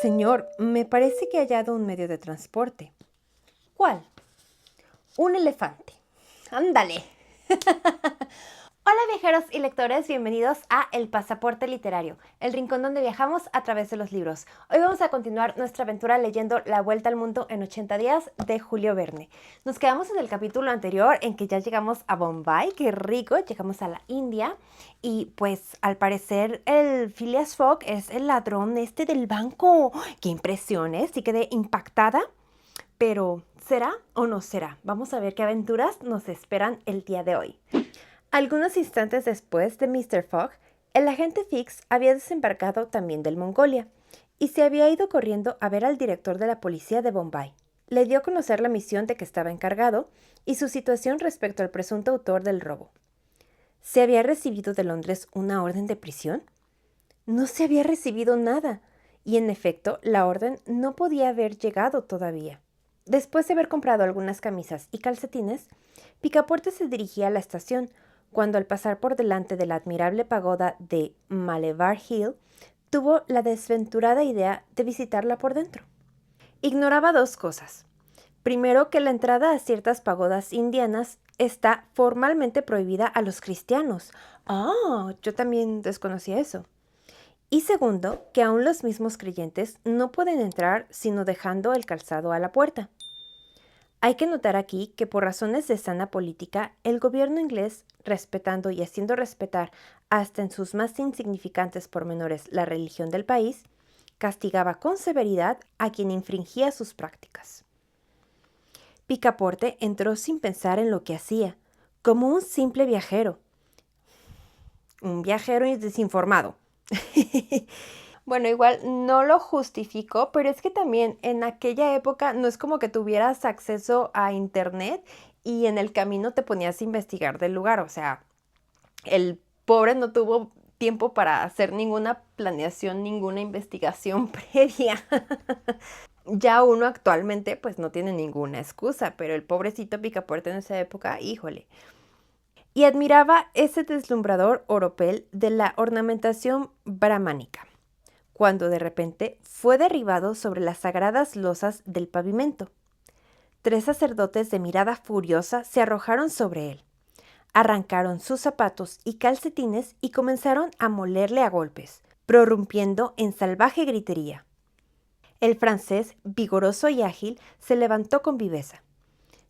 Señor, me parece que he hallado un medio de transporte. ¿Cuál? Un elefante. ¡Ándale! Hola viajeros y lectores, bienvenidos a El Pasaporte Literario, el rincón donde viajamos a través de los libros. Hoy vamos a continuar nuestra aventura leyendo La Vuelta al Mundo en 80 días de Julio Verne. Nos quedamos en el capítulo anterior en que ya llegamos a Bombay, qué rico, llegamos a la India y pues al parecer el Phileas Fogg es el ladrón del banco. ¡Qué impresiones! Sí quedé impactada, pero ¿será o no será? Vamos a ver qué aventuras nos esperan el día de hoy. Algunos instantes después de Mr. Fogg, el agente Fix había desembarcado también del Mongolia y se había ido corriendo a ver al director de la policía de Bombay. Le dio a conocer la misión de que estaba encargado y su situación respecto al presunto autor del robo. ¿Se había recibido de Londres una orden de prisión? No se había recibido nada, y en efecto la orden no podía haber llegado todavía. Después de haber comprado algunas camisas y calcetines, Picaporte se dirigía a la estación, cuando al pasar por delante de la admirable pagoda de Malevar Hill, tuvo la desventurada idea de visitarla por dentro. Ignoraba dos cosas. Primero, que la entrada a ciertas pagodas indianas está formalmente prohibida a los cristianos. Ah, yo también desconocía eso. Y segundo, que aún los mismos creyentes no pueden entrar sino dejando el calzado a la puerta. Hay que notar aquí que por razones de sana política, el gobierno inglés, respetando y haciendo respetar hasta en sus más insignificantes pormenores la religión del país, castigaba con severidad a quien infringía sus prácticas. Picaporte entró sin pensar en lo que hacía, como un simple viajero. Un viajero desinformado. Bueno, igual no lo justifico, pero es que también en aquella época no es como que tuvieras acceso a internet y en el camino te ponías a investigar del lugar. O sea, el pobre no tuvo tiempo para hacer ninguna planeación, ninguna investigación previa. Ya uno actualmente pues no tiene ninguna excusa, pero el pobrecito Picaporte en esa época, híjole. Y admiraba ese deslumbrador oropel de la ornamentación brahmánica, cuando de repente fue derribado sobre las sagradas losas del pavimento. 3 sacerdotes de mirada furiosa se arrojaron sobre él, arrancaron sus zapatos y calcetines y comenzaron a molerle a golpes, prorrumpiendo en salvaje gritería. El francés, vigoroso y ágil, se levantó con viveza.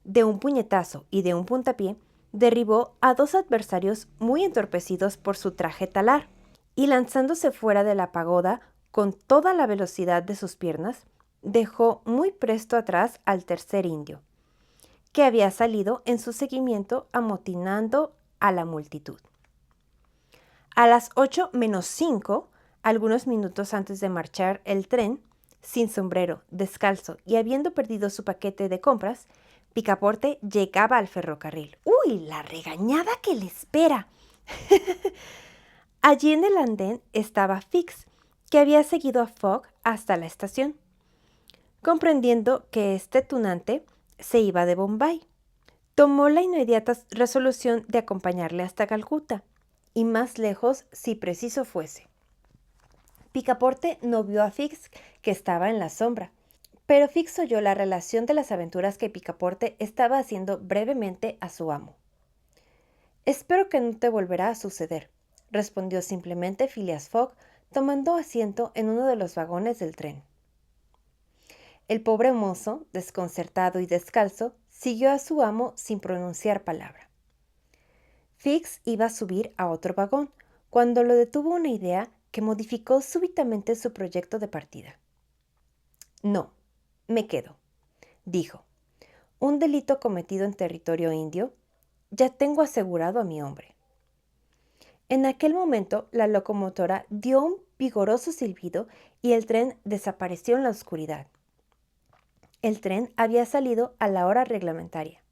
De un puñetazo y de un puntapié, derribó a 2 adversarios muy entorpecidos por su traje talar, y lanzándose fuera de la pagoda con toda la velocidad de sus piernas, dejó muy presto atrás al tercer indio, que había salido en su seguimiento amotinando a la multitud. A las 8 menos 5, algunos minutos antes de marchar el tren, sin sombrero, descalzo y habiendo perdido su paquete de compras, Picaporte llegaba al ferrocarril. ¡Uy, la regañada que le espera! Allí en el andén estaba Fix, que había seguido a Fogg hasta la estación. Comprendiendo que este tunante se iba de Bombay, tomó la inmediata resolución de acompañarle hasta Calcuta, y más lejos si preciso fuese. Picaporte no vio a Fix, que estaba en la sombra, pero Fix oyó la relación de las aventuras que Picaporte estaba haciendo brevemente a su amo. «Espero que no te volverá a suceder», respondió simplemente Phileas Fogg, tomando asiento en uno de los vagones del tren. El pobre mozo, desconcertado y descalzo, siguió a su amo sin pronunciar palabra. Fix iba a subir a otro vagón, cuando lo detuvo una idea que modificó súbitamente su proyecto de partida. «No, me quedo», dijo. «Un delito cometido en territorio indio, ya tengo asegurado a mi hombre». En aquel momento, la locomotora dio un vigoroso silbido y el tren desapareció en la oscuridad. El tren había salido a la hora reglamentaria.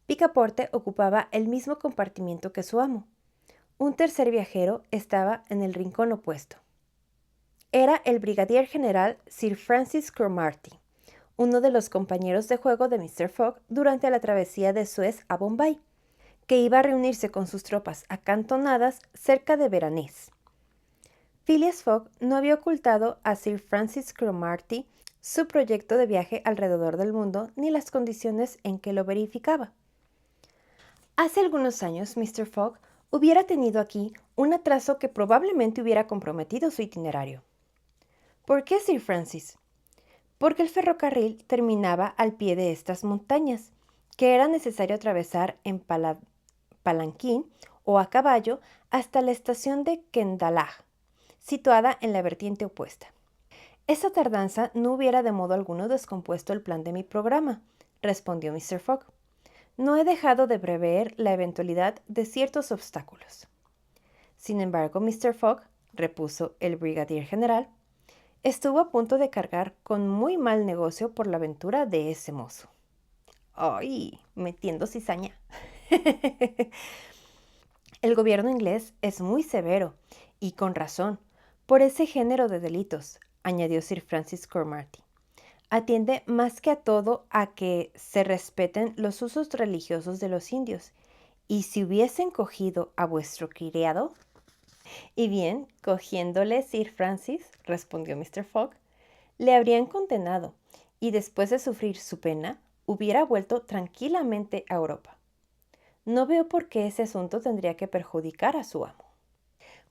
Picaporte ocupaba el mismo compartimiento que su amo. Un tercer viajero estaba en el rincón opuesto. Era el brigadier general Sir Francis Cromarty, uno de los compañeros de juego de Mr. Fogg durante la travesía de Suez a Bombay, que iba a reunirse con sus tropas acantonadas cerca de Veranés. Phileas Fogg no había ocultado a Sir Francis Cromarty su proyecto de viaje alrededor del mundo ni las condiciones en que lo verificaba. Hace algunos años, Mr. Fogg hubiera tenido aquí un atraso que probablemente hubiera comprometido su itinerario. ¿Por qué, Sir Francis? Porque el ferrocarril terminaba al pie de estas montañas, que era necesario atravesar en palanquín o a caballo hasta la estación de Kendalaj, situada en la vertiente opuesta. Esa tardanza no hubiera de modo alguno descompuesto el plan de mi programa, respondió Mr. Fogg. No he dejado de prever la eventualidad de ciertos obstáculos. Sin embargo, Mr. Fogg, repuso el brigadier general, estuvo a punto de cargar con muy mal negocio por la aventura de ese mozo. ¡Ay! Metiendo cizaña. El gobierno inglés es muy severo, y con razón, por ese género de delitos, añadió Sir Francis Cromarty. Atiende más que a todo a que se respeten los usos religiosos de los indios, y si hubiesen cogido a vuestro criado... Y bien, cogiéndole Sir Francis, respondió Mr. Fogg, le habrían condenado, y después de sufrir su pena, hubiera vuelto tranquilamente a Europa. No veo por qué ese asunto tendría que perjudicar a su amo.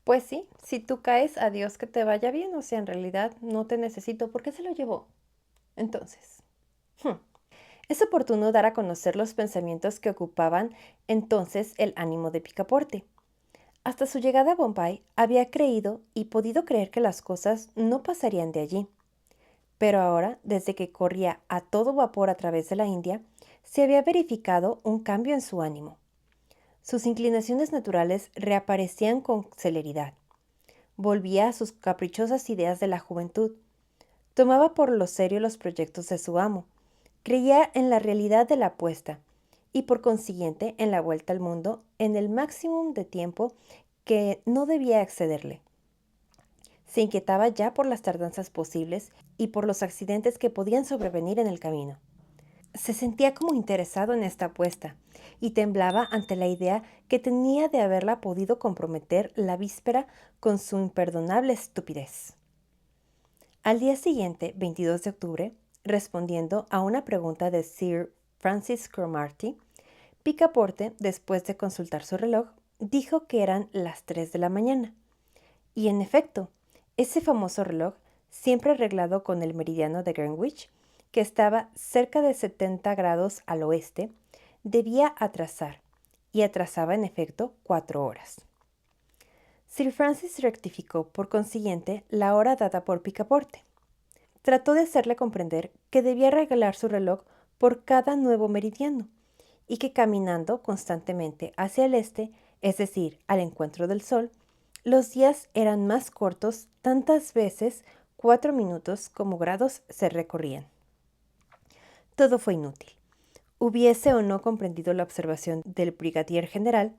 Pues sí, si tú caes, adiós que te vaya bien, o sea, en realidad no te necesito, ¿por qué se lo llevó? Entonces, es oportuno dar a conocer los pensamientos que ocupaban entonces el ánimo de Picaporte. Hasta su llegada a Bombay había creído y podido creer que las cosas no pasarían de allí. Pero ahora, desde que corría a todo vapor a través de la India, se había verificado un cambio en su ánimo. Sus inclinaciones naturales reaparecían con celeridad. Volvía a sus caprichosas ideas de la juventud. Tomaba por lo serio los proyectos de su amo. Creía en la realidad de la apuesta y por consiguiente en la vuelta al mundo en el máximo de tiempo que no debía excederle. Se inquietaba ya por las tardanzas posibles y por los accidentes que podían sobrevenir en el camino. Se sentía como interesado en esta apuesta y temblaba ante la idea que tenía de haberla podido comprometer la víspera con su imperdonable estupidez. Al día siguiente, 22 de octubre, respondiendo a una pregunta de Sir Francis Cromarty, Picaporte, después de consultar su reloj, dijo que eran las 3 de la mañana. Y en efecto, ese famoso reloj, siempre arreglado con el meridiano de Greenwich, que estaba cerca de 70 grados al oeste, debía atrasar, y atrasaba en efecto 4 horas. Sir Francis rectificó, por consiguiente, la hora dada por Picaporte. Trató de hacerle comprender que debía arreglar su reloj por cada nuevo meridiano, y que caminando constantemente hacia el este, es decir, al encuentro del sol, los días eran más cortos tantas veces 4 minutos como grados se recorrían. Todo fue inútil. Hubiese o no comprendido la observación del brigadier general,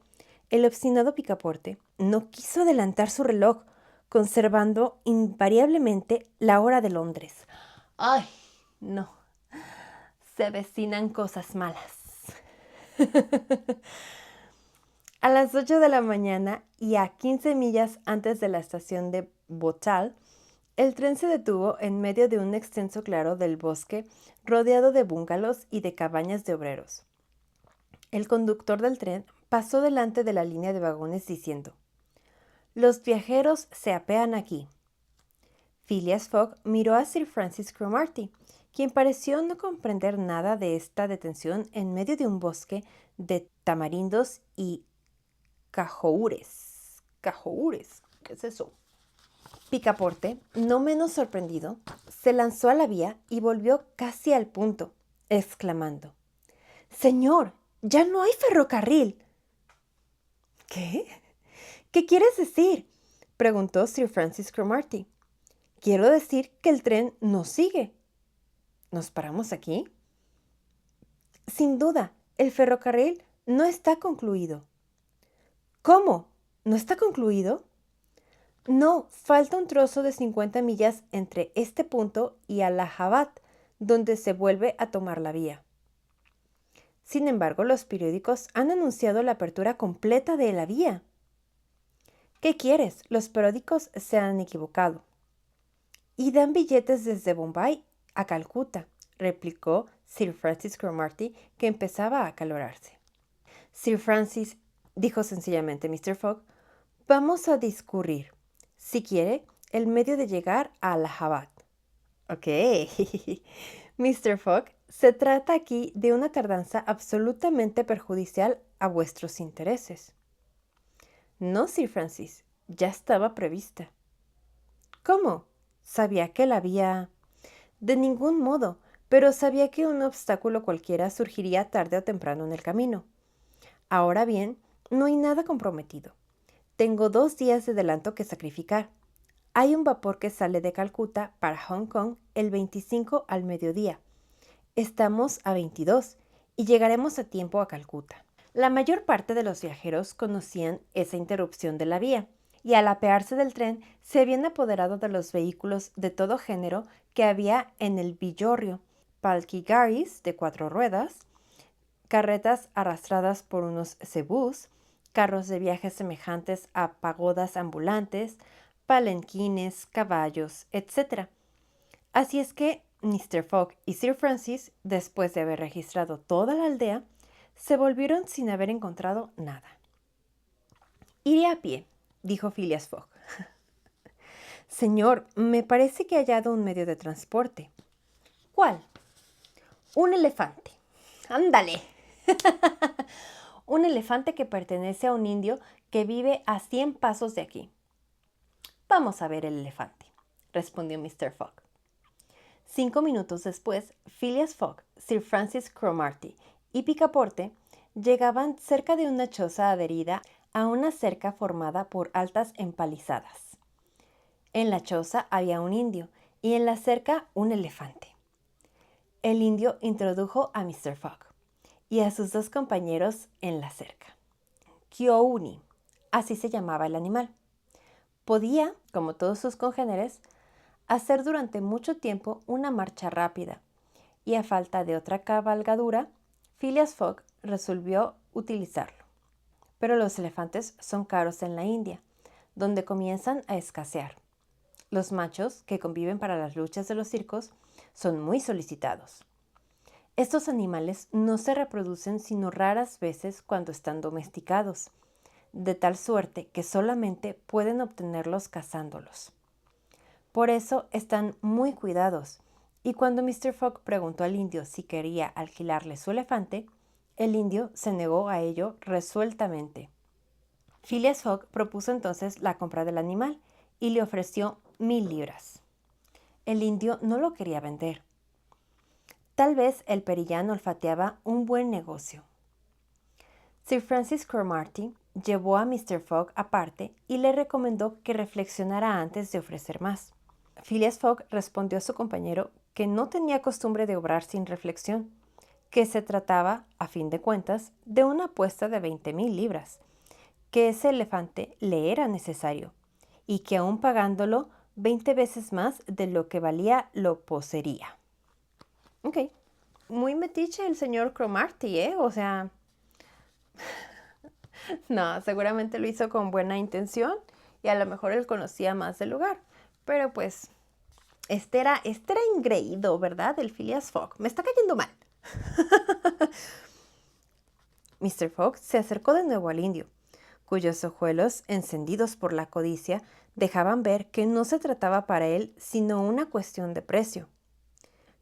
el obstinado Picaporte no quiso adelantar su reloj, conservando invariablemente la hora de Londres. ¡Ay, no! Se avecinan cosas malas. A las 8 de la mañana y a 15 millas antes de la estación de Bothal, el tren se detuvo en medio de un extenso claro del bosque rodeado de bungalows y de cabañas de obreros. El conductor del tren pasó delante de la línea de vagones diciendo: «Los viajeros se apean aquí». Phileas Fogg miró a Sir Francis Cromarty, quien pareció no comprender nada de esta detención en medio de un bosque de tamarindos y cajoures. ¿Cajoures? ¿Qué es eso? Picaporte, no menos sorprendido, se lanzó a la vía y volvió casi al punto, exclamando: «Señor, ya no hay ferrocarril». «¿Qué? ¿Qué quieres decir?», preguntó Sir Francis Cromarty. «Quiero decir que el tren no sigue». ¿Nos paramos aquí? «Sin duda, el ferrocarril no está concluido». «¿Cómo? ¿No está concluido?» «No, falta un trozo de 50 millas entre este punto y Allahabad, donde se vuelve a tomar la vía». «Sin embargo, los periódicos han anunciado la apertura completa de la vía». ¿Qué quieres? Los periódicos se han equivocado. Y dan billetes desde Bombay a Calcuta, replicó Sir Francis Cromarty, que empezaba a acalorarse. Sir Francis, dijo sencillamente Mr. Fogg, vamos a discurrir, si quiere, el medio de llegar a Allahabad. Ok, Mr. Fogg, se trata aquí de una tardanza absolutamente perjudicial a vuestros intereses. No, Sir Francis, ya estaba prevista. ¿Cómo? Sabía que la había... De ningún modo, pero sabía que un obstáculo cualquiera surgiría tarde o temprano en el camino. Ahora bien, no hay nada comprometido. Tengo 2 días de adelanto que sacrificar. Hay un vapor que sale de Calcuta para Hong Kong el 25 al mediodía. Estamos a 22 y llegaremos a tiempo a Calcuta. La mayor parte de los viajeros conocían esa interrupción de la vía y al apearse del tren se habían apoderado de los vehículos de todo género que había en el villorrio, palkigharis de 4 ruedas, carretas arrastradas por unos cebús, carros de viaje semejantes a pagodas ambulantes, palenquines, caballos, etc. Así es que Mr. Fogg y Sir Francis, después de haber registrado toda la aldea, se volvieron sin haber encontrado nada. Iré a pie, dijo Phileas Fogg. Señor, me parece que he hallado un medio de transporte. ¿Cuál? Un elefante. ¡Ándale! Un elefante que pertenece a un indio que vive a 100 pasos de aquí. Vamos a ver el elefante, respondió Mr. Fogg. 5 minutos después, Phileas Fogg, Sir Francis Cromarty y Picaporte llegaban cerca de una choza adherida a una cerca formada por altas empalizadas. En la choza había un indio y en la cerca un elefante. El indio introdujo a Mr. Fogg y a sus 2 compañeros en la cerca. Kiouni, así se llamaba el animal. Podía, como todos sus congéneres, hacer durante mucho tiempo una marcha rápida, y a falta de otra cabalgadura, Phileas Fogg resolvió utilizarlo. Pero los elefantes son caros en la India, donde comienzan a escasear. Los machos, que conviven para las luchas de los circos, son muy solicitados. Estos animales no se reproducen sino raras veces cuando están domesticados, de tal suerte que solamente pueden obtenerlos cazándolos. Por eso están muy cuidados, y cuando Mr. Fogg preguntó al indio si quería alquilarle su elefante, el indio se negó a ello resueltamente. Phileas Fogg propuso entonces la compra del animal y le ofreció 1000 libras. El indio no lo quería vender. Tal vez el perillán olfateaba un buen negocio. Sir Francis Cromarty llevó a Mr. Fogg aparte y le recomendó que reflexionara antes de ofrecer más. Phileas Fogg respondió a su compañero que no tenía costumbre de obrar sin reflexión, que se trataba, a fin de cuentas, de una apuesta de 20,000 libras, que ese elefante le era necesario y que aún pagándolo 20 veces más de lo que valía lo poseería. Ok, muy metiche el señor Cromarty, ¿eh? O sea, no, seguramente lo hizo con buena intención y a lo mejor él conocía más del lugar. Pero pues, este era engreído, ¿verdad? El Phileas Fogg. Me está cayendo mal. Mr. Fogg se acercó de nuevo al indio, cuyos ojuelos, encendidos por la codicia, dejaban ver que no se trataba para él sino una cuestión de precio.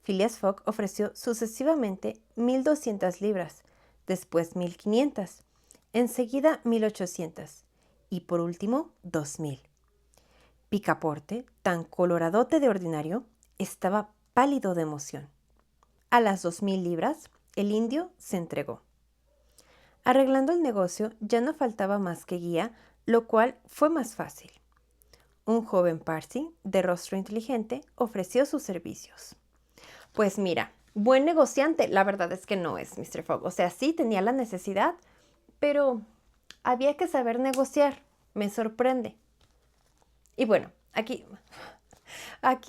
Phileas Fogg ofreció sucesivamente 1200 libras, después 1500, enseguida 1800 y por último 2000. Picaporte, tan coloradote de ordinario, estaba pálido de emoción. A las 2000 libras, el indio se entregó. Arreglando el negocio, ya no faltaba más que guía, lo cual fue más fácil. Un joven Parsi, de rostro inteligente, ofreció sus servicios. Pues mira, buen negociante, la verdad es que no es Mr. Fogg. O sea, sí tenía la necesidad, pero había que saber negociar. Me sorprende. Y bueno, aquí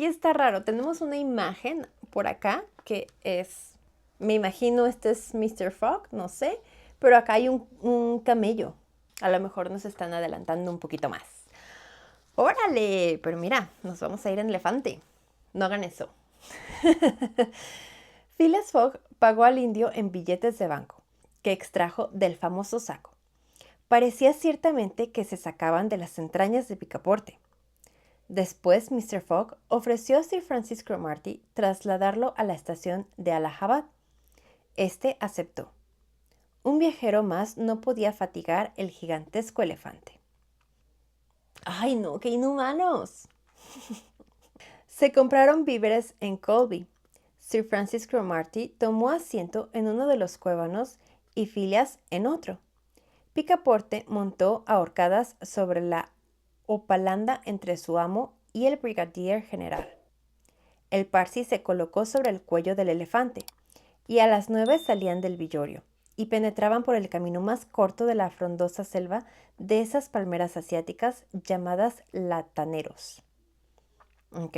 está raro. Tenemos una imagen por acá que es, me imagino este es Mr. Fogg, no sé, pero acá hay un camello. A lo mejor nos están adelantando un poquito más. ¡Órale! Pero mira, nos vamos a ir en elefante. No hagan eso. Phileas Fogg pagó al indio en billetes de banco, que extrajo del famoso saco. Parecía ciertamente que se sacaban de las entrañas de Picaporte. Después, Mr. Fogg ofreció a Sir Francis Cromarty trasladarlo a la estación de Allahabad. Este aceptó. Un viajero más no podía fatigar el gigantesco elefante. ¡Ay, no! ¡Qué inhumanos! Se compraron víveres en Colby. Sir Francis Cromarty tomó asiento en uno de los cuévanos y Phileas en otro. Picaporte montó ahorcadas sobre la opalanda entre su amo y el brigadier general. El Parsi se colocó sobre el cuello del elefante, y a las 9 salían del villorrio, y penetraban por el camino más corto de la frondosa selva de esas palmeras asiáticas llamadas lataneros. Ok.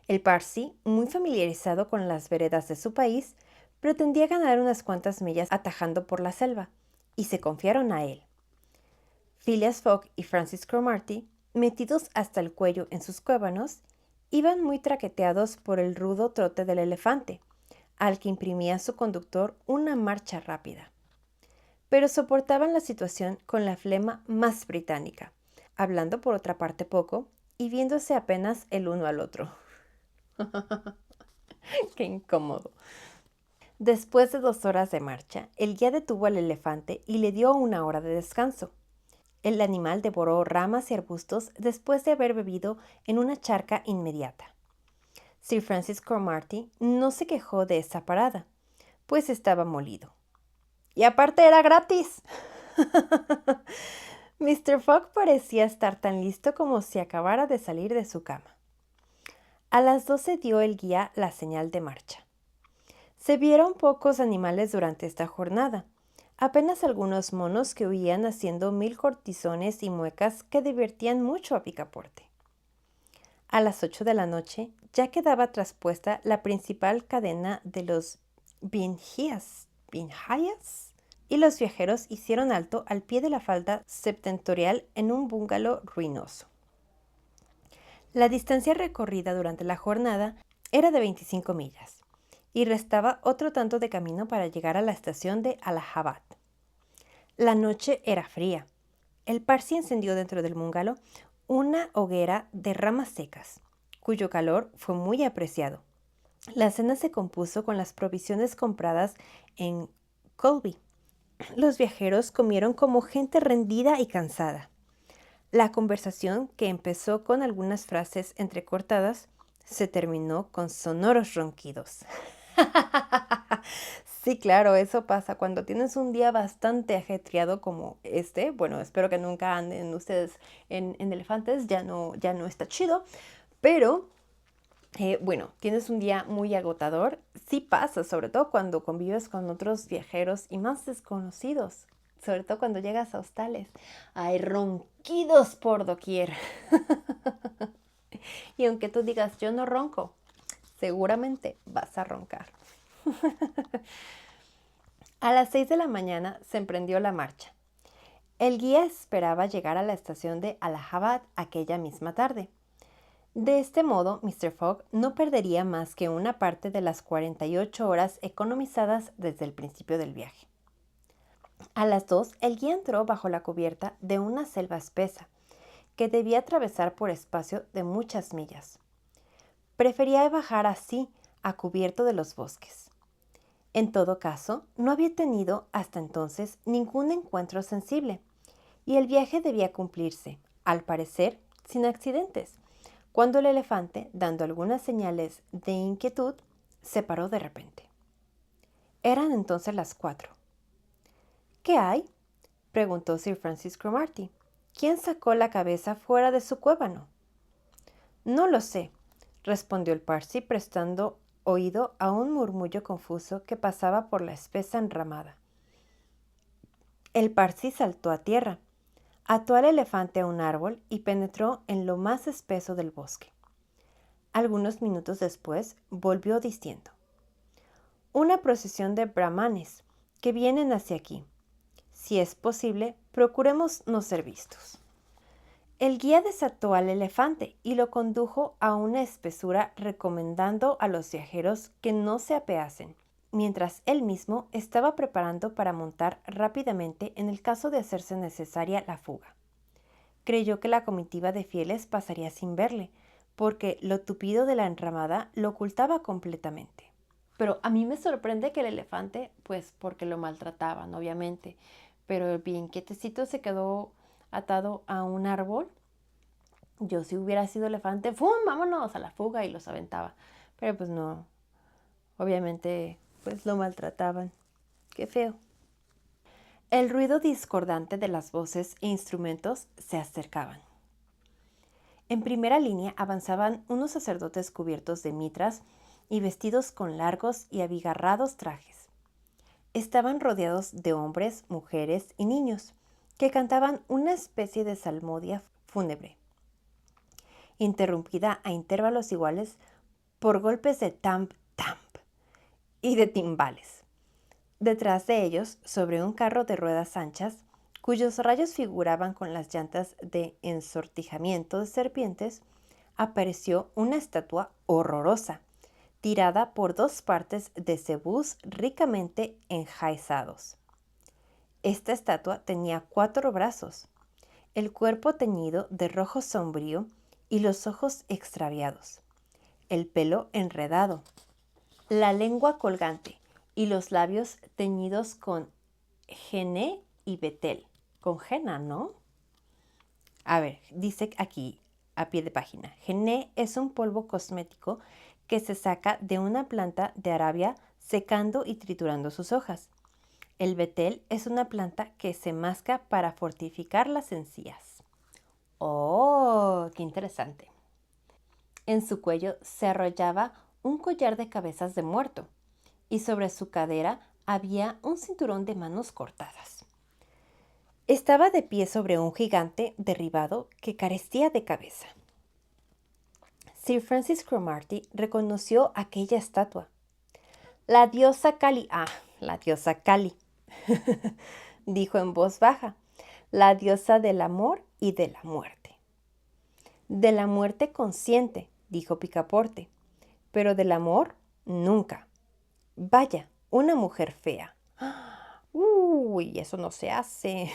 El Parsi, muy familiarizado con las veredas de su país, pretendía ganar unas cuantas millas atajando por la selva, y se confiaron a él. Phileas Fogg y Francis Cromarty, metidos hasta el cuello en sus cuévanos, iban muy traqueteados por el rudo trote del elefante, al que imprimía su conductor una marcha rápida. Pero soportaban la situación con la flema más británica, hablando por otra parte poco y viéndose apenas el uno al otro. ¡Qué incómodo! Después de 2 horas de marcha, el guía detuvo al elefante y le dio 1 hora de descanso. El animal devoró ramas y arbustos después de haber bebido en una charca inmediata. Sir Francis Cromarty no se quejó de esa parada, pues estaba molido. Y aparte era gratis. Mr. Fogg parecía estar tan listo como si acabara de salir de su cama. A las 12 dio el guía la señal de marcha. Se vieron pocos animales durante esta jornada, apenas algunos monos que huían haciendo 1000 cortizones y muecas que divertían mucho a Picaporte. A las 8 de la noche ya quedaba traspuesta la principal cadena de los Binjayas, y los viajeros hicieron alto al pie de la falda septentrional en un bungalow ruinoso. La distancia recorrida durante la jornada era de 25 millas y restaba otro tanto de camino para llegar a la estación de Allahabad. La noche era fría. El Parsi encendió dentro del bungalow una hoguera de ramas secas, cuyo calor fue muy apreciado. La cena se compuso con las provisiones compradas en Colby. Los viajeros comieron como gente rendida y cansada. La conversación, que empezó con algunas frases entrecortadas, se terminó con sonoros ronquidos. Sí, claro, eso pasa cuando tienes un día bastante ajetreado como este. Bueno, espero que nunca anden ustedes en elefantes, ya no está chido. Pero, bueno, tienes un día muy agotador. Sí pasa, sobre todo cuando convives con otros viajeros y más desconocidos. Sobre todo cuando llegas a hostales. Hay ronquidos por doquier. Y aunque tú digas, yo no ronco, seguramente vas a roncar. A las 6 de la mañana se emprendió la marcha. El guía esperaba llegar a la estación de Allahabad aquella misma tarde. De este modo, Mr. Fogg no perdería más que una parte de las 48 horas economizadas desde el principio del viaje. A las 2, el guía entró bajo la cubierta de una selva espesa, que debía atravesar por espacio de muchas millas. Prefería bajar así, a cubierto de los bosques. En todo caso, no había tenido hasta entonces ningún encuentro sensible, y el viaje debía cumplirse, al parecer, sin accidentes, cuando el elefante, dando algunas señales de inquietud, se paró de repente. Eran entonces las 4. ¿Qué hay?, preguntó Sir Francis Cromarty. ¿Quién sacó la cabeza fuera de su cuévano? No lo sé, respondió el Parsi, prestando oído a un murmullo confuso que pasaba por la espesa enramada. El Parsi saltó a tierra, ató al elefante a un árbol y penetró en lo más espeso del bosque. Algunos minutos después volvió diciendo: una procesión de brahmanes que vienen hacia aquí. Si es posible, procuremos no ser vistos. El guía desató al elefante y lo condujo a una espesura recomendando a los viajeros que no se apeasen, mientras él mismo estaba preparando para montar rápidamente en el caso de hacerse necesaria la fuga. Creyó que la comitiva de fieles pasaría sin verle, porque lo tupido de la enramada lo ocultaba completamente. Pero a mí me sorprende que el elefante, pues porque lo maltrataban, obviamente, pero bien quietecito se quedó atado a un árbol. Yo si hubiera sido elefante, ¡fum! Vámonos a la fuga y los aventaba. Pero pues no, obviamente pues lo maltrataban. Qué feo. El ruido discordante de las voces e instrumentos se acercaban. En primera línea avanzaban unos sacerdotes cubiertos de mitras y vestidos con largos y abigarrados trajes. Estaban rodeados de hombres, mujeres y niños, que cantaban una especie de salmodia fúnebre, interrumpida a intervalos iguales por golpes de tamp-tamp y de timbales. Detrás de ellos, sobre un carro de ruedas anchas, cuyos rayos figuraban con las llantas de ensortijamiento de serpientes, apareció una estatua horrorosa, tirada por 2 partes de cebús ricamente enjaizados. Esta estatua tenía 4 brazos, el cuerpo teñido de rojo sombrío y los ojos extraviados, el pelo enredado, la lengua colgante y los labios teñidos con gené y betel. Con henna, ¿no? A ver, dice aquí a pie de página. Gené es un polvo cosmético que se saca de una planta de Arabia secando y triturando sus hojas. El betel es una planta que se masca para fortificar las encías. ¡Oh, qué interesante! En su cuello se arrollaba un collar de cabezas de muerto y sobre su cadera había un cinturón de manos cortadas. Estaba de pie sobre un gigante derribado que carecía de cabeza. Sir Francis Cromarty reconoció aquella estatua. La diosa Kali, la diosa Kali, dijo en voz baja, la diosa del amor y de la muerte. De la muerte consciente, dijo Picaporte, pero del amor nunca. Vaya, una mujer fea. Uy, eso no se hace.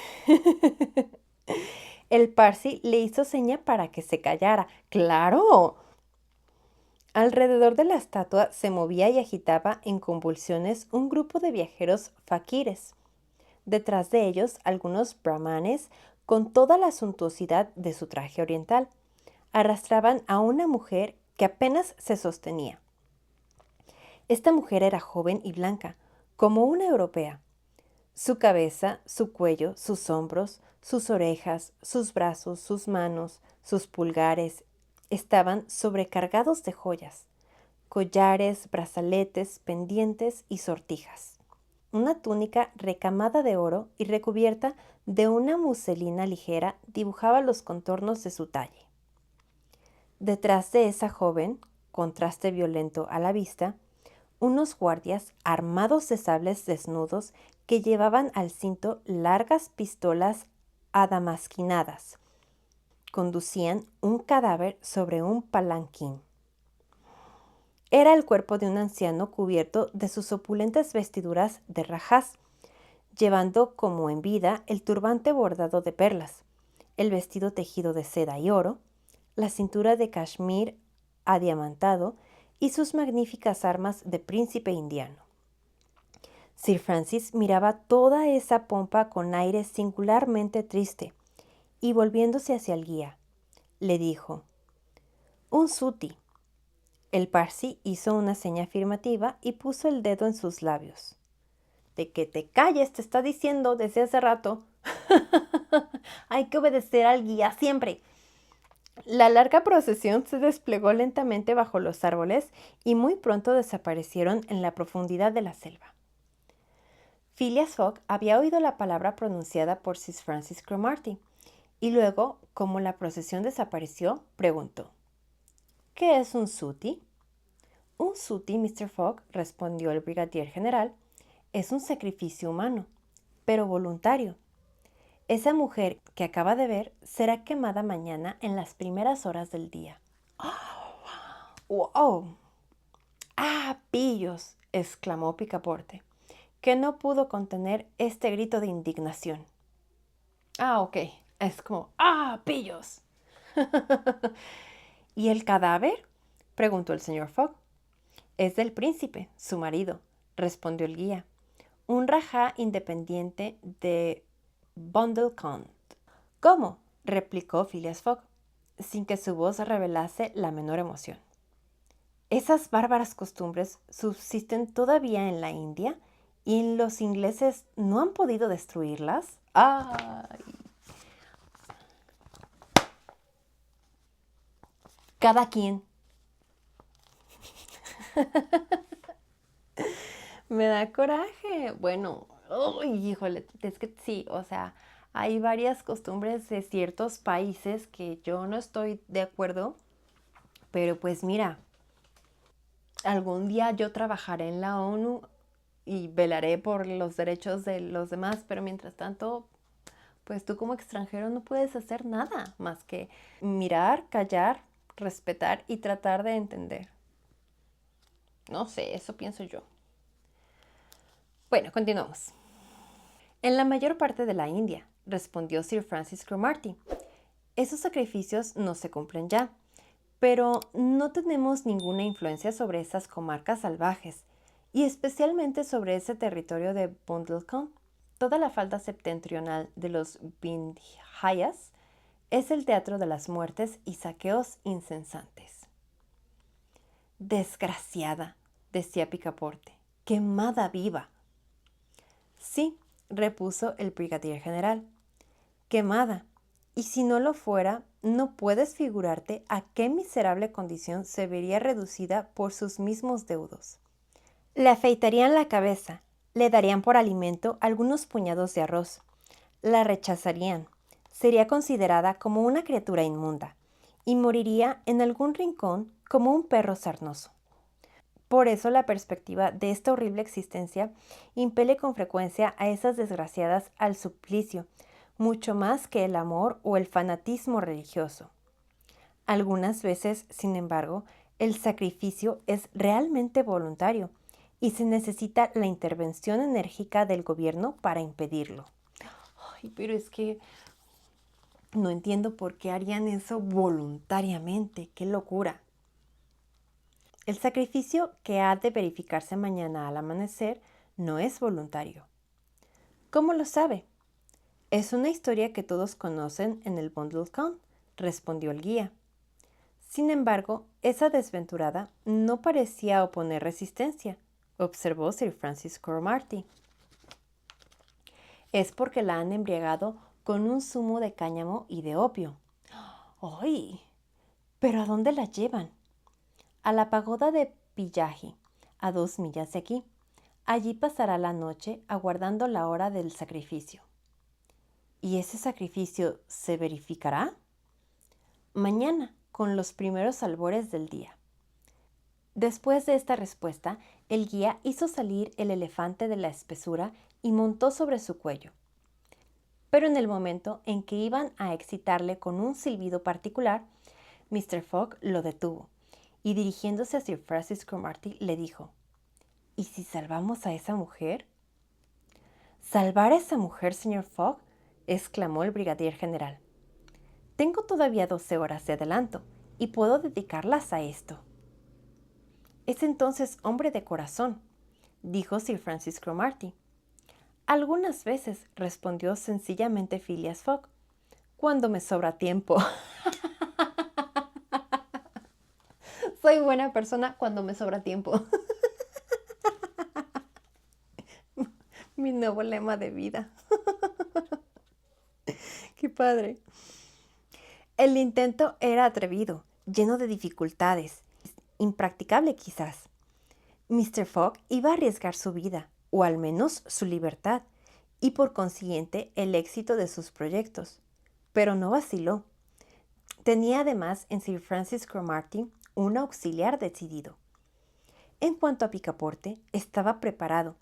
El Parsi le hizo seña para que se callara. ¡Claro! Alrededor de la estatua se movía y agitaba en convulsiones un grupo de viajeros faquires. Detrás de ellos algunos brahmanes, con toda la suntuosidad de su traje oriental, arrastraban a una mujer que apenas se sostenía. Esta mujer era joven y blanca, como una europea. Su cabeza, su cuello, sus hombros, sus orejas, sus brazos, sus manos, sus pulgares, estaban sobrecargados de joyas, collares, brazaletes, pendientes y sortijas. Una túnica recamada de oro y recubierta de una muselina ligera dibujaba los contornos de su talle. Detrás de esa joven, contraste violento a la vista, unos guardias armados de sables desnudos que llevaban al cinto largas pistolas adamasquinadas. Conducían un cadáver sobre un palanquín. Era el cuerpo de un anciano cubierto de sus opulentes vestiduras de rajás, llevando como en vida el turbante bordado de perlas, el vestido tejido de seda y oro, la cintura de cashmere adiamantado y sus magníficas armas de príncipe indiano. Sir Francis miraba toda esa pompa con aire singularmente triste y volviéndose hacia el guía, le dijo: «Un sutí». El Parsi hizo una seña afirmativa y puso el dedo en sus labios. «De que te calles, te está diciendo desde hace rato». Hay que obedecer al guía siempre. La larga procesión se desplegó lentamente bajo los árboles y muy pronto desaparecieron en la profundidad de la selva. Phileas Fogg había oído la palabra pronunciada por Sir Francis Cromarty y luego, como la procesión desapareció, preguntó: «¿Qué es un sutí?» «Un sutí, Mr. Fogg», respondió el brigadier general, «es un sacrificio humano, pero voluntario. Esa mujer que acaba de ver será quemada mañana en las primeras horas del día. ¡Wow! ¡Ah, pillos! Exclamó Picaporte, que no pudo contener este grito de indignación. Ah, ok. Es como, ¡ah, pillos! ¿Y el cadáver? Preguntó el señor Fogg. Es del príncipe, su marido, respondió el guía. Un rajá independiente de Bundelkund. ¿Cómo? Replicó Phileas Fogg, sin que su voz revelase la menor emoción. Esas bárbaras costumbres subsisten todavía en la India y los ingleses no han podido destruirlas. ¡Ay! Cada quien. Me da coraje. Bueno, uy, híjole, es que sí, o sea, hay varias costumbres de ciertos países que yo no estoy de acuerdo, pero pues mira, algún día yo trabajaré en la ONU y velaré por los derechos de los demás, pero mientras tanto, pues tú como extranjero no puedes hacer nada más que mirar, callar, respetar y tratar de entender. No sé, eso pienso yo. Bueno, continuamos. En la mayor parte de la India, respondió Sir Francis Cromarty. Esos sacrificios no se cumplen ya, pero no tenemos ninguna influencia sobre esas comarcas salvajes, y especialmente sobre ese territorio de Bundelkund. Toda la falda septentrional de los Vindhyas es el teatro de las muertes y saqueos incesantes. Desgraciada, decía Picaporte, quemada viva. Sí, repuso el brigadier general, quemada. Y si no lo fuera, no puedes figurarte a qué miserable condición se vería reducida por sus mismos deudos. Le afeitarían la cabeza, le darían por alimento algunos puñados de arroz, la rechazarían, sería considerada como una criatura inmunda, y moriría en algún rincón como un perro sarnoso. Por eso la perspectiva de esta horrible existencia impele con frecuencia a esas desgraciadas al suplicio, mucho más que el amor o el fanatismo religioso. Algunas veces, sin embargo, el sacrificio es realmente voluntario y se necesita la intervención enérgica del gobierno para impedirlo. Ay, pero es que no entiendo por qué harían eso voluntariamente. ¡Qué locura! El sacrificio que ha de verificarse mañana al amanecer no es voluntario. ¿Cómo lo sabe? Es una historia que todos conocen en el Bundelkund, respondió el guía. Sin embargo, esa desventurada no parecía oponer resistencia, observó Sir Francis Cromarty. Es porque la han embriagado con un zumo de cáñamo y de opio. ¡Ay! ¿Pero a dónde la llevan? A la pagoda de Pillaji, a 2 millas de aquí. Allí pasará la noche aguardando la hora del sacrificio. ¿Y ese sacrificio se verificará? Mañana, con los primeros albores del día. Después de esta respuesta, el guía hizo salir el elefante de la espesura y montó sobre su cuello. Pero en el momento en que iban a excitarle con un silbido particular, Mr. Fogg lo detuvo y dirigiéndose a Sir Francis Cromarty le dijo: ¿Y si salvamos a esa mujer? ¿Salvar a esa mujer, señor Fogg?, exclamó el brigadier general. Tengo todavía 12 horas de adelanto y puedo dedicarlas a esto. Es entonces hombre de corazón, dijo Sir Francis Cromarty. Algunas veces, respondió sencillamente Phileas Fogg, cuando me sobra tiempo. Soy buena persona cuando me sobra tiempo. Mi nuevo lema de vida. ¡Qué padre! El intento era atrevido, lleno de dificultades, impracticable quizás. Mr. Fogg iba a arriesgar su vida, o al menos su libertad, y por consiguiente el éxito de sus proyectos. Pero no vaciló. Tenía además en Sir Francis Cromarty un auxiliar decidido. En cuanto a Picaporte, estaba preparado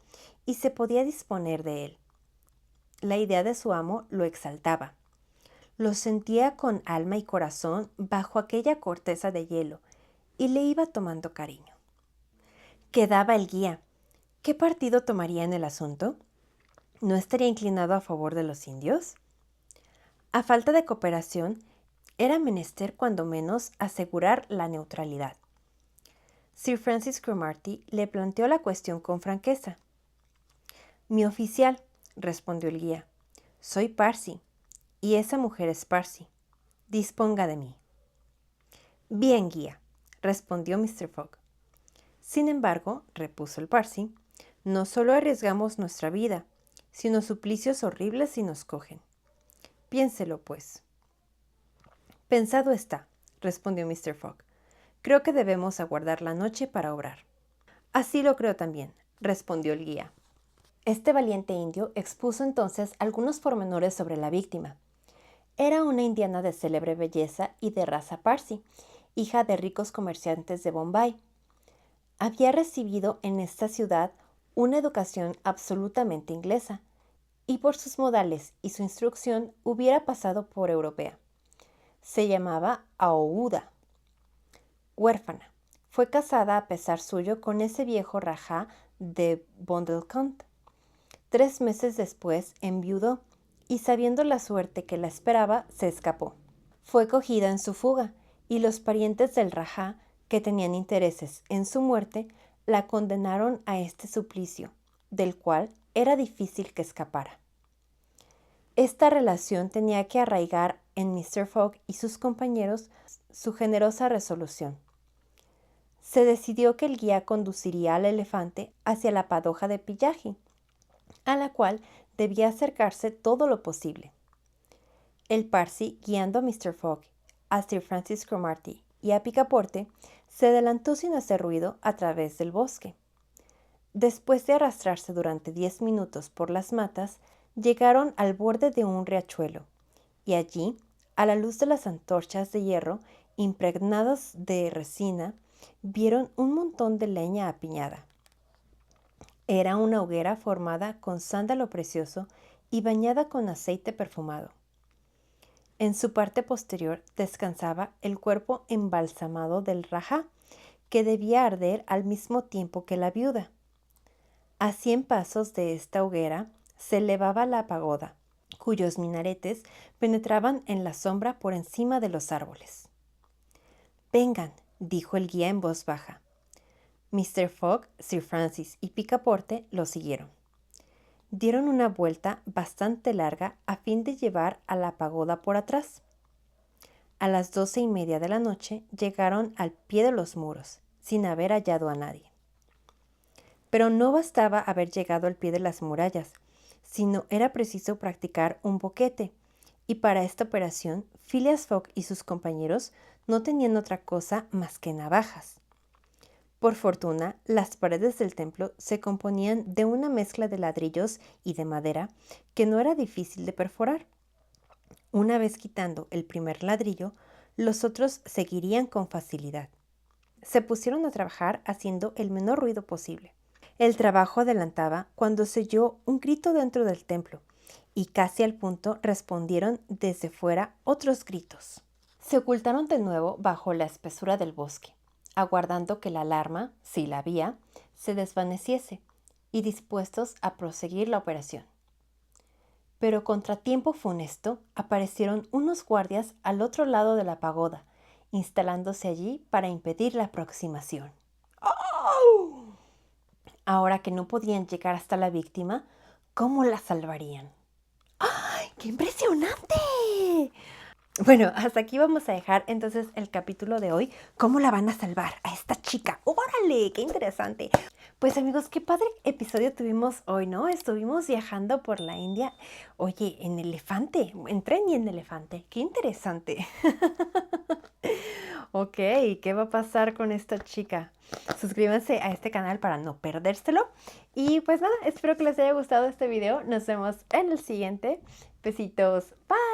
y se podía disponer de él. La idea de su amo lo exaltaba. Lo sentía con alma y corazón bajo aquella corteza de hielo y le iba tomando cariño. Quedaba el guía. ¿Qué partido tomaría en el asunto? ¿No estaría inclinado a favor de los indios? A falta de cooperación, era menester cuando menos asegurar la neutralidad. Sir Francis Cromarty le planteó la cuestión con franqueza. Mi oficial, respondió el guía, soy Parsi, y esa mujer es Parsi. Disponga de mí. Bien, guía, respondió Mr. Fogg. Sin embargo, repuso el Parsi, no solo arriesgamos nuestra vida, sino suplicios horribles si nos cogen. Piénselo, pues. Pensado está, respondió Mr. Fogg. Creo que debemos aguardar la noche para obrar. Así lo creo también, respondió el guía. Este valiente indio expuso entonces algunos pormenores sobre la víctima. Era una indiana de célebre belleza y de raza parsi, hija de ricos comerciantes de Bombay. Había recibido en esta ciudad una educación absolutamente inglesa, y por sus modales y su instrucción hubiera pasado por europea. Se llamaba Aouda. Huérfana. Fue casada a pesar suyo con ese viejo rajá de Bundelkund. 3 meses después enviudó y sabiendo la suerte que la esperaba, se escapó. Fue cogida en su fuga y los parientes del rajá, que tenían intereses en su muerte, la condenaron a este suplicio, del cual era difícil que escapara. Esta relación tenía que arraigar en Mr. Fogg y sus compañeros su generosa resolución. Se decidió que el guía conduciría al elefante hacia la padoja de pillaji, a la cual debía acercarse todo lo posible. El Parsi, guiando a Mr. Fogg, a Sir Francis Cromarty y a Picaporte, se adelantó sin hacer ruido a través del bosque. Después de arrastrarse durante 10 minutos por las matas, llegaron al borde de un riachuelo, y allí, a la luz de las antorchas de hierro impregnadas de resina, vieron un montón de leña apiñada. Era una hoguera formada con sándalo precioso y bañada con aceite perfumado. En su parte posterior descansaba el cuerpo embalsamado del rajá, que debía arder al mismo tiempo que la viuda. A 100 pasos de esta hoguera se elevaba la pagoda, cuyos minaretes penetraban en la sombra por encima de los árboles. «Vengan», dijo el guía en voz baja. Mr. Fogg, Sir Francis y Picaporte lo siguieron. Dieron una vuelta bastante larga a fin de llevar a la pagoda por atrás. A las 12:30 de la noche llegaron al pie de los muros, sin haber hallado a nadie. Pero no bastaba haber llegado al pie de las murallas, sino era preciso practicar un boquete, y para esta operación Phileas Fogg y sus compañeros no tenían otra cosa más que navajas. Por fortuna, las paredes del templo se componían de una mezcla de ladrillos y de madera que no era difícil de perforar. Una vez quitando el primer ladrillo, los otros seguirían con facilidad. Se pusieron a trabajar haciendo el menor ruido posible. El trabajo adelantaba cuando se oyó un grito dentro del templo, y casi al punto respondieron desde fuera otros gritos. Se ocultaron de nuevo bajo la espesura del bosque, aguardando que la alarma, si la había, se desvaneciese, y dispuestos a proseguir la operación. Pero contra tiempo funesto aparecieron unos guardias al otro lado de la pagoda, instalándose allí para impedir la aproximación. ¡Oh! Ahora que no podían llegar hasta la víctima, ¿cómo la salvarían? ¡Ay, qué impresionante! Bueno, hasta aquí vamos a dejar entonces el capítulo de hoy. ¿Cómo la van a salvar a esta chica? ¡Órale! ¡Qué interesante! Pues amigos, qué padre episodio tuvimos hoy, ¿no? Estuvimos viajando por la India. Oye, en elefante, en tren y en elefante. ¡Qué interesante! Ok, ¿qué va a pasar con esta chica? Suscríbanse a este canal para no perdérselo. Y pues nada, espero que les haya gustado este video. Nos vemos en el siguiente. Besitos. Bye.